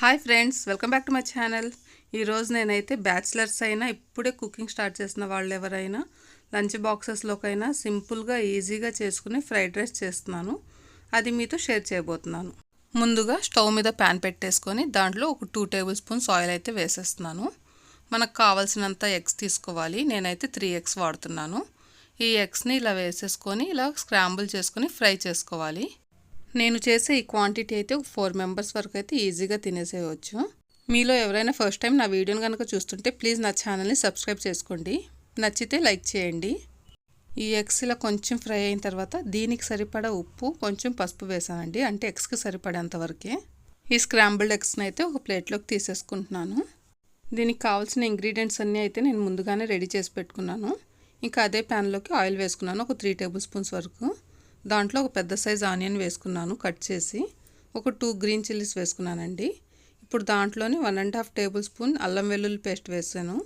Hi friends, welcome back to my channel. ఈరోజు నేనైతే bachelors అయినా ఇప్పుడే కుకింగ్ స్టార్ట్ చేసిన వాళ్ళు ఎవరైనా లంచ్ బాక్సెస్లోకైనా సింపుల్గా ఈజీగా చేసుకుని ఫ్రైడ్ రైస్ చేస్తున్నాను. అది మీతో షేర్ చేయబోతున్నాను. ముందుగా స్టవ్ మీద ప్యాన్ పెట్టేసుకొని దాంట్లో ఒక 2 టేబుల్ స్పూన్స్ ఆయిల్ అయితే వేసేస్తున్నాను. మనకు కావాల్సినంత ఎగ్స్ తీసుకోవాలి. నేనైతే 3 ఎగ్స్ వాడుతున్నాను. ఈ ఎగ్స్ని ఇలా వేసేసుకొని ఇలా స్క్రాంబుల్ చేసుకొని ఫ్రై చేసుకోవాలి. నేను చేసే ఈ క్వాంటిటీ అయితే ఒక 4 మెంబర్స్ వరకు అయితే ఈజీగా తినేసేయవచ్చు. మీలో ఎవరైనా ఫస్ట్ టైం నా వీడియోని కనుక చూస్తుంటే ప్లీజ్ నా ఛానల్ని సబ్స్క్రైబ్ చేసుకోండి. నచ్చితే లైక్ చేయండి. ఈ ఎగ్స్ ఇలా కొంచెం ఫ్రై అయిన తర్వాత దీనికి సరిపడా ఉప్పు, కొంచెం పసుపు వేసానండి. అంటే ఎగ్స్కి సరిపడేంత వరకే. ఈ స్క్రాంబుల్డ్ ఎగ్స్ని అయితే ఒక ప్లేట్లోకి తీసేసుకుంటున్నాను. దీనికి కావాల్సిన ఇంగ్రీడియంట్స్ అన్నీ అయితే నేను ముందుగానే రెడీ చేసి పెట్టుకున్నాను. ఇంకా అదే ప్యాన్లోకి ఆయిల్ వేసుకున్నాను, ఒక 3 టేబుల్ స్పూన్స్ వరకు. దాంట్లో ఒక పెద్ద సైజ్ ఆనియన్ వేసుకున్నాను కట్ చేసి. ఒక 2 గ్రీన్ చిల్లీస్ వేసుకున్నానండి. ఇప్పుడు దాంట్లోనే 1.5 టేబుల్ స్పూన్ అల్లం వెల్లుల్లి పేస్ట్ వేసాను.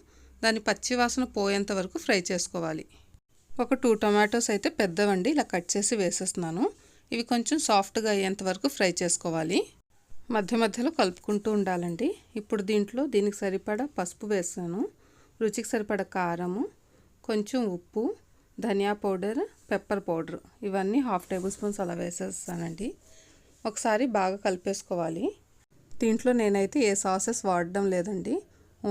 దాని పచ్చి వాసన పోయేంత వరకు ఫ్రై చేసుకోవాలి. ఒక 2 టొమాటోస్ అయితే పెద్దవండి, ఇలా కట్ చేసి వేసేస్తున్నాను. ఇవి కొంచెం సాఫ్ట్గా అయ్యేంత వరకు ఫ్రై చేసుకోవాలి. మధ్య మధ్యలో కలుపుకుంటూ ఉండాలండి. ఇప్పుడు దీనికి సరిపడా పసుపు వేసాను, రుచికి సరిపడా కారము, కొంచెం ఉప్పు, ధనియా పౌడర్, పెప్పర్ పౌడర్, ఇవన్నీ 1/2 టేబుల్ స్పూన్స్ అలా వేసేస్తానండి. ఒకసారి బాగా కలిపేసుకోవాలి. దీంట్లో నేనైతే ఏ సాసెస్ వాడడం లేదండి,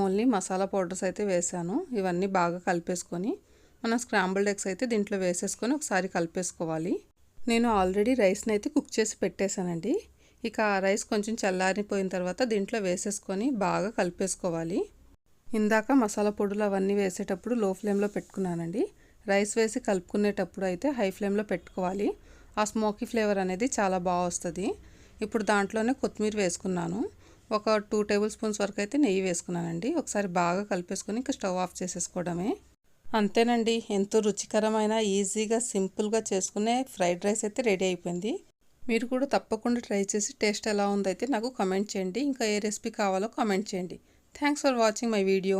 ఓన్లీ మసాలా పౌడర్స్ అయితే వేసాను. ఇవన్నీ బాగా కలిపేసుకొని మనం స్క్రాంబుల్డ్ ఎగ్స్ అయితే దీంట్లో వేసేసుకొని ఒకసారి కలిపేసుకోవాలి. నేను ఆల్రెడీ రైస్ని అయితే కుక్ చేసి పెట్టేశానండి. ఇక ఆ రైస్ కొంచెం చల్లారిపోయిన తర్వాత దీంట్లో వేసేసుకొని బాగా కలిపేసుకోవాలి. ఇందాక మసాలా పొడులు అవన్నీ వేసేటప్పుడు లో ఫ్లేమ్లో పెట్టుకున్నానండి. రైస్ వేసి కలుపుకునేటప్పుడు అయితే హై ఫ్లేమ్లో పెట్టుకోవాలి. ఆ స్మోకీ ఫ్లేవర్ అనేది చాలా బాగా వస్తుంది. ఇప్పుడు దాంట్లోనే కొత్తిమీర వేసుకున్నాను. ఒక 2 టేబుల్ స్పూన్స్ వరకు అయితే నెయ్యి వేసుకున్నానండి. ఒకసారి బాగా కలిపేసుకొని ఇంకా స్టవ్ ఆఫ్ చేసేసుకోవడమే. అంతేనండి, ఎంతో రుచికరమైన ఈజీగా సింపుల్గా చేసుకునే ఫ్రైడ్ రైస్ అయితే రెడీ అయిపోయింది. మీరు కూడా తప్పకుండా ట్రై చేసి టేస్ట్ ఎలా ఉందైతే నాకు కామెంట్ చేయండి. ఇంకా ఏ రెసిపీ కావాలో కామెంట్ చేయండి. Thanks for watching my video.